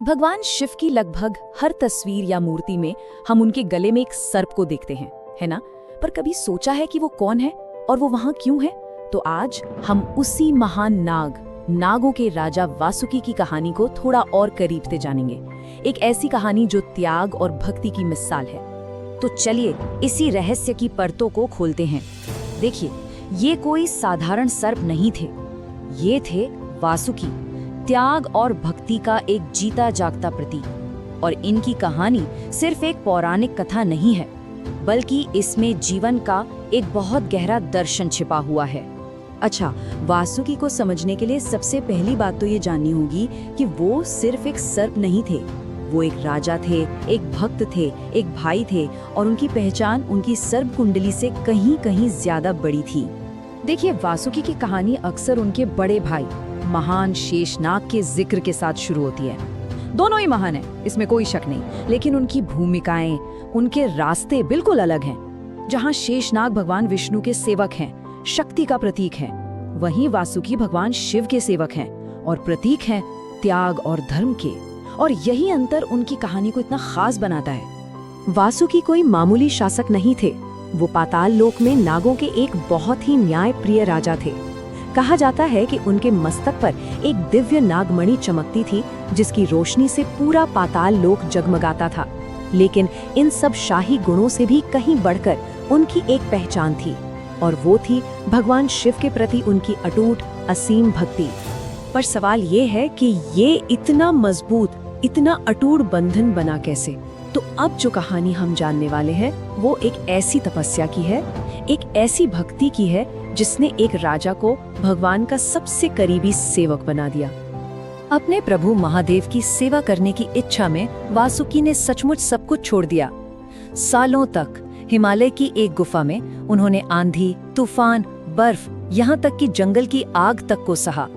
भगवान शिव की लगभग हर तस्वीर या मूर्ति में हम उनके गले में एक सर्प को देखते हैं, है ना? पर कभी सोचा है कि वो कौन है और वो वहां क्यों है? तो आज हम उसी महान नागों के राजा वासुकी की कहानी को थोड़ा और करीब से जानेंगे। एक ऐसी कहानी जो त्याग और भक्ति की मिसाल है। तो चलिए इसी रहस्य की परतों को खोलते हैं। देखिए, ये कोई साधारण सर्प नहीं थे, ये थे वासुकी, त्याग और भक्ति का एक जीता जागता प्रतीक। और इनकी कहानी सिर्फ एक पौराणिक कथा नहीं है, बल्कि इसमें जीवन का एक बहुत गहरा दर्शन छिपा हुआ है। अच्छा, वासुकी को समझने के लिए सबसे पहली बात तो ये जाननी होगी कि वो सिर्फ एक सर्प नहीं थे। वो एक राजा थे, एक भक्त थे, एक भाई थे, और उनकी पहचान उनकी सर्प कुंडली से कहीं कहीं ज्यादा बड़ी थी। देखिए, वासुकी की कहानी अक्सर उनके बड़े भाई महान शेषनाग के जिक्र के साथ शुरू होती है। दोनों ही महान हैं, इसमें कोई शक नहीं, लेकिन उनकी भूमिकाएं, उनके रास्ते बिल्कुल अलग हैं। जहां शेषनाग भगवान विष्णु के सेवक हैं, शक्ति का प्रतीक हैं, वहीं वासुकी भगवान शिव के सेवक हैं और प्रतीक हैं त्याग और धर्म के। और यही अंतर उनकी कहानी को इतना खास बनाता है। वासुकी कोई मामूली शासक नहीं थे, वो पाताल लोक में नागों के एक बहुत ही न्यायप्रिय राजा थे। कहा जाता है कि उनके मस्तक पर एक दिव्य नागमणि चमकती थी, जिसकी रोशनी से पूरा पाताल लोक जगमगाता था। लेकिन इन सब शाही गुणों से भी कहीं बढ़कर उनकी एक पहचान थी, और वो थी भगवान शिव के प्रति उनकी अटूट असीम भक्ति। पर सवाल ये है कि ये इतना मजबूत, इतना अटूट बंधन बना कैसे? तो अब जो कहानी हम जानने वाले हैं वो एक ऐसी तपस्या की है, एक ऐसी भक्ति की है जिसने एक राजा को भगवान का सबसे करीबी सेवक बना दिया। अपने प्रभु महादेव की सेवा करने की इच्छा में वासुकी ने सचमुच सब कुछ छोड़ दिया। सालों तक हिमालय की एक गुफा में उन्होंने आंधी, तूफान, बर्फ, यहाँ तक कि जंगल की आग तक को सहा।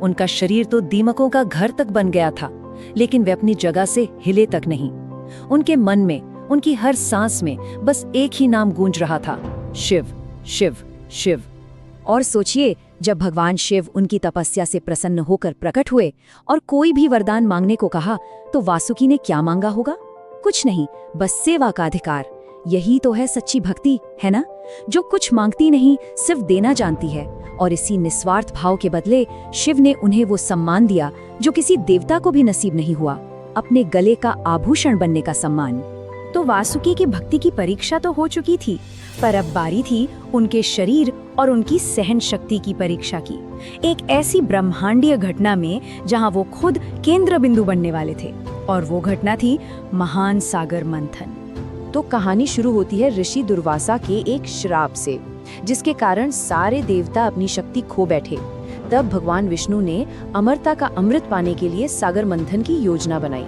उनका शरीर तो दीमकों का घर तक बन गया था, लेकिन वे अपनी जगह से हिले तक नहीं। उनके मन में, उनकी हर सांस में बस एक ही नाम गूंज रहा था, शिव, शिव, शिव। और सोचिए, जब भगवान शिव उनकी तपस्या से प्रसन्न होकर प्रकट हुए और कोई भी वरदान मांगने को कहा, तो वासुकी ने क्या मांगा होगा? कुछ नहीं, बस सेवा का अधिकार। यही तो है सच्ची भक्ति, है ना? जो कुछ मांगती नहीं, सिर्फ देना जानती है। और इसी निस्वार्थ भाव के बदले शिव ने उन्हें वो सम्मान दिया जो किसी देवता को भी नसीब नहीं हुआ, अपने गले का आभूषण बनने का सम्मान। तो वासुकी की भक्ति की परीक्षा तो हो चुकी थी, पर अब बारी थी उनके शरीर और उनकी सहन शक्ति की परीक्षा की। एक ऐसी ब्रह्मांडीय घटना में जहां वो खुद केंद्र बिंदु बनने वाले थे, और वो घटना थी महान सागर मंथन। तो कहानी शुरू होती है ऋषि दुर्वासा के एक श्राप से, जिसके कारण सारे देवता अपनी शक्ति खो बैठे। तब भगवान विष्णु ने अमरता का अमृत पाने के लिए सागर मंथन की योजना बनाई।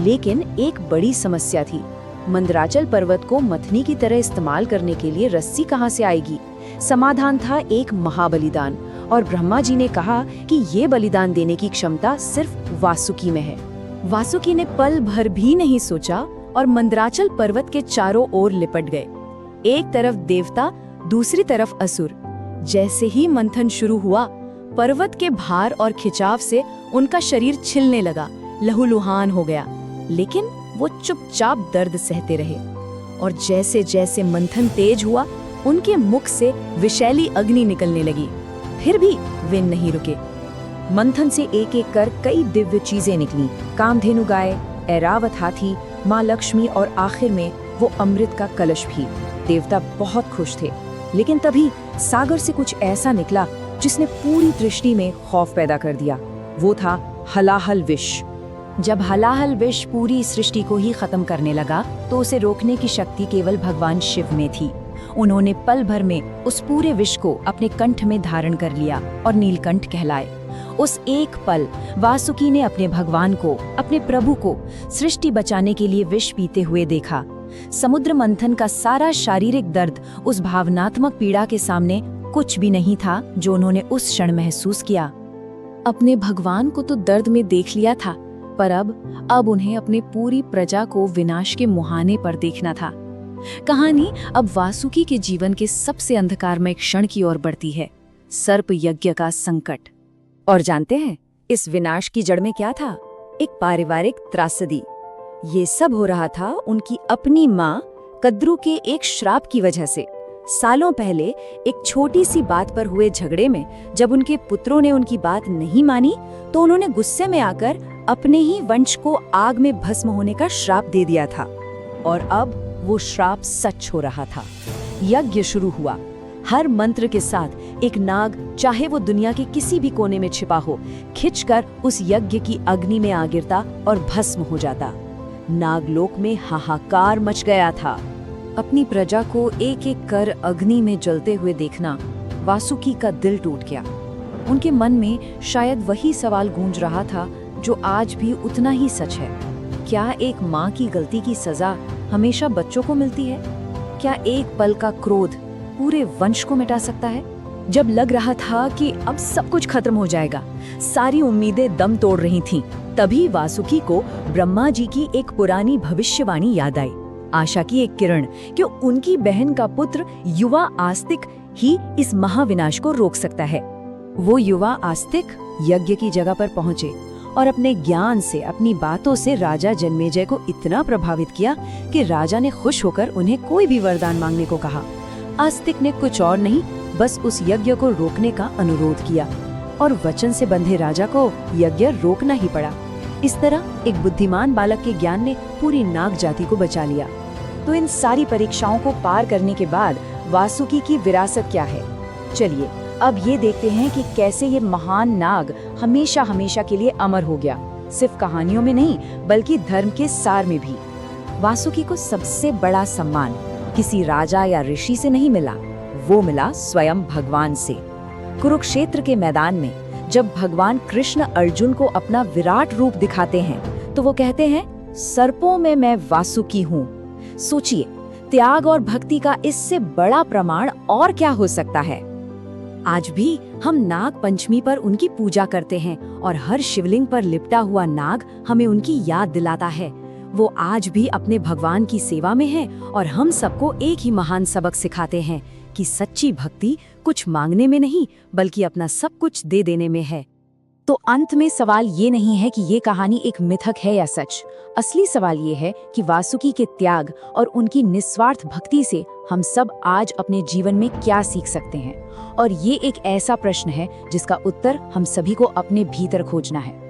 लेकिन एक बड़ी समस्या थी, मंदराचल पर्वत को मथनी की तरह इस्तेमाल करने के लिए रस्सी कहाँ से आएगी? समाधान था एक महाबलिदान, और ब्रह्मा जी ने कहा कि ये बलिदान देने की क्षमता सिर्फ वासुकी में है। वासुकी ने पल भर भी नहीं सोचा और मंदराचल पर्वत के चारों ओर लिपट गए। एक तरफ देवता, दूसरी तरफ असुर। जैसे ही मंथन शुरू हुआ, पर्वत के भार और खिंचाव से उनका शरीर छिलने लगा, लहूलुहान हो गया। लेकिन वो चुपचाप दर्द सहते रहे, और जैसे जैसे मंथन तेज हुआ, उनके मुख से विषैली अग्नि निकलने लगी। फिर भी वे नहीं रुके। मंथन से एक एक कर कई दिव्य चीजें निकली, कामधेनु गाय, ऐरावत हाथी, माँ लक्ष्मी, और आखिर में वो अमृत का कलश भी। देवता बहुत खुश थे, लेकिन तभी सागर से कुछ ऐसा निकला जिसने पूरी सृष्टि में खौफ पैदा कर दिया। वो था हलाहल विष। जब हलाहल विष पूरी सृष्टि को ही खत्म करने लगा, तो उसे रोकने की शक्ति केवल भगवान शिव में थी। उन्होंने पल भर में उस पूरे विष को अपने कंठ में धारण कर लिया और नीलकंठ कहलाए। उस एक पल वासुकी ने अपने भगवान को, अपने प्रभु को सृष्टि बचाने के लिए विष पीते हुए देखा। समुद्र मंथन का सारा शारीरिक दर्द उस भावनात्मक पीड़ा के सामने कुछ भी नहीं था जो उन्होंने उस क्षण महसूस किया। अपने भगवान को तो दर्द में देख लिया था, पर अब उन्हें अपने पूरी प्रजा को विनाश के मुहाने पर देखना था। कहानी अब वासुकी के जीवन के सबसे अंधकारमय क्षण की ओर बढ़ती है, सर्प यज्ञ का संकट। और जानते हैं इस विनाश की जड़ में क्या था? एक पारिवारिक त्रासदी। ये सब हो रहा था उनकी अपनी माँ कद्रू के एक श्राप की वजह से। सालों पहले एक छोटी सी बात पर हुए झगड़े में जब उनके पुत्रों ने उनकी बात नहीं मानी तो उन्होंने गुस्से में आकर अपने ही वंश को आग में भस्म होने का श्राप दे दिया था। और अब वो श्राप सच हो रहा था। यज्ञ शुरू हुआ। हर मंत्र के साथ एक नाग, चाहे वो दुनिया के किसी भी कोने में छिपा हो, खिंचकर उस यज्ञ की अग्नि में आ गिरता और भस्म हो जाता। नागलोक में हाहाकार मच गया था। अपनी प्रजा को एक एक कर अग्नि में जलते हुए देखना वासुकी का दिल टूट गया। उनके मन में शायद वही सवाल गूंज रहा था जो आज भी उतना ही सच है। क्या एक माँ की गलती की सजा हमेशा बच्चों को मिलती है? क्या एक पल का क्रोध पूरे वंश को मिटा सकता है? जब लग रहा था कि अब सब कुछ खत्म हो जाएगा, सारी उम्मीदें दम तोड़ रही थीं, तभी वासुकी को ब्रह्मा जी की एक पुरानी भविष्यवाणी याद आई। आशा की एक किरण कि उनकी बहन का पुत्र युवा आस्तिक ही इस महाविनाश को रोक सकता है। वो युवा आस्तिक यज्ञ की जगह पर पहुंचे और अपने ज्ञान से, अपनी बातों से राजा जन्मेजय को इतना प्रभावित किया कि राजा ने खुश होकर उन्हें कोई भी वरदान मांगने को कहा। आस्तिक ने कुछ और नहीं, बस उस यज्ञ को रोकने का अनुरोध किया और वचन से बंधे राजा को यज्ञ रोकना ही पड़ा। इस तरह एक बुद्धिमान बालक के ज्ञान ने पूरी नाग जाति को बचा लिया। तो इन सारी परीक्षाओं को पार करने के बाद वासुकी की विरासत क्या है? चलिए अब ये देखते हैं कि कैसे ये महान नाग हमेशा हमेशा के लिए अमर हो गया, सिर्फ कहानियों में नहीं बल्कि धर्म के सार में भी। वासुकी को सबसे बड़ा सम्मान किसी राजा या ऋषि से नहीं मिला, वो मिला स्वयं भगवान से। कुरुक्षेत्र के मैदान में जब भगवान कृष्ण अर्जुन को अपना विराट रूप दिखाते हैं तो वो कहते हैं, सर्पों में मैं वासुकी हूँ। सोचिए, त्याग और भक्ति का इससे बड़ा प्रमाण और क्या हो सकता है? आज भी हम नाग पंचमी पर उनकी पूजा करते हैं और हर शिवलिंग पर लिपटा हुआ नाग हमें उनकी याद दिलाता है। वो आज भी अपने भगवान की सेवा में है और हम सबको एक ही महान सबक सिखाते हैं कि सच्ची भक्ति कुछ मांगने में नहीं बल्कि अपना सब कुछ दे देने में है। तो अंत में सवाल ये नहीं है कि ये कहानी एक मिथक है या सच। असली सवाल ये है कि वासुकी के त्याग और उनकी निस्वार्थ भक्ति से हम सब आज अपने जीवन में क्या सीख सकते हैं। और ये एक ऐसा प्रश्न है जिसका उत्तर हम सभी को अपने भीतर खोजना है।